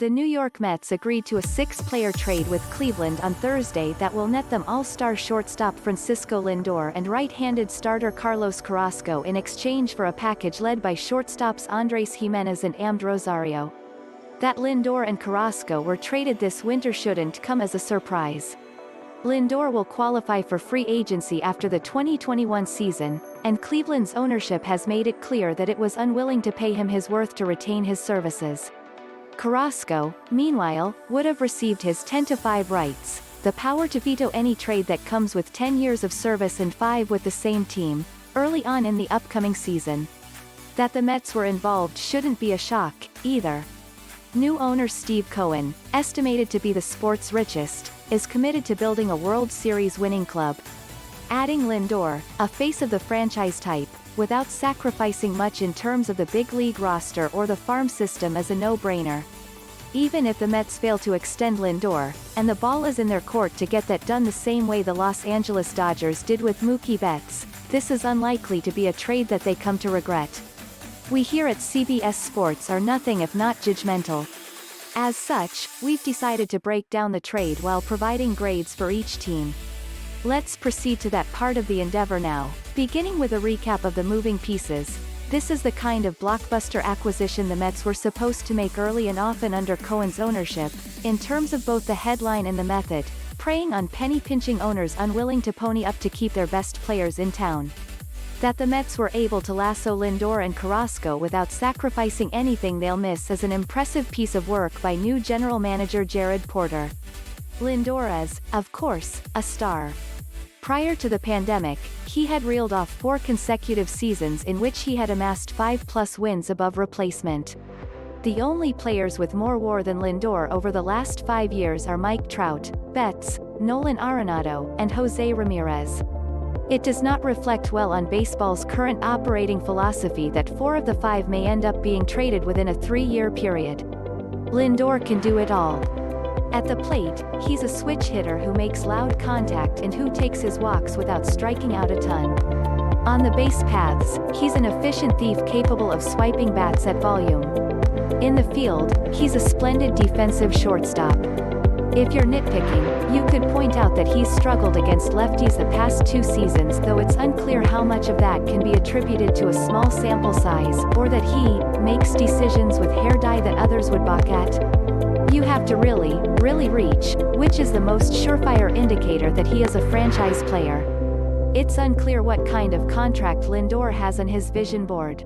The New York Mets agreed to a 6-player trade with Cleveland on Thursday that will net them all-star shortstop Francisco Lindor and right-handed starter Carlos Carrasco in exchange for a package led by shortstops Andres Gimenez and Amed Rosario. That Lindor and Carrasco were traded this winter shouldn't come as a surprise. Lindor will qualify for free agency after the 2021 season, and Cleveland's ownership has made it clear that it was unwilling to pay him his worth to retain his services. Carrasco, meanwhile, would have received his 10-5 rights, the power to veto any trade that comes with 10 years of service and 5 with the same team, early on in the upcoming season. That the Mets were involved shouldn't be a shock, either. New owner Steve Cohen, estimated to be the sport's richest, is committed to building a World Series winning club. Adding Lindor, a face of the franchise type, without sacrificing much in terms of the big league roster or the farm system is a no-brainer. Even if the Mets fail to extend Lindor, and the ball is in their court to get that done the same way the Los Angeles Dodgers did with Mookie Betts, this is unlikely to be a trade that they come to regret. We here at CBS Sports are nothing if not judgmental. As such, we've decided to break down the trade while providing grades for each team. Let's proceed to that part of the endeavor now, beginning with a recap of the moving pieces. This is the kind of blockbuster acquisition the Mets were supposed to make early and often under Cohen's ownership, in terms of both the headline and the method, preying on penny-pinching owners unwilling to pony up to keep their best players in town. That the Mets were able to lasso Lindor and Carrasco without sacrificing anything they'll miss is an impressive piece of work by new general manager Jared Porter. Lindor is, of course, a star. Prior to the pandemic, he had reeled off 4 consecutive seasons in which he had amassed 5+ wins above replacement. The only players with more WAR than Lindor over the last 5 years are Mike Trout, Betts, Nolan Arenado, and Jose Ramirez. It does not reflect well on baseball's current operating philosophy that 4 of the 5 may end up being traded within a 3-year period. Lindor can do it all. At the plate, he's a switch hitter who makes loud contact and who takes his walks without striking out a ton. On the base paths, he's an efficient thief capable of swiping bats at volume. In the field, he's a splendid defensive shortstop. If you're nitpicking, you could point out that he's struggled against lefties the past 2 seasons, though it's unclear how much of that can be attributed to a small sample size, or that he makes decisions with hair dye that others would balk at. You have to really reach, which is the most surefire indicator that he is a franchise player. It's unclear what kind of contract Lindor has on his vision board.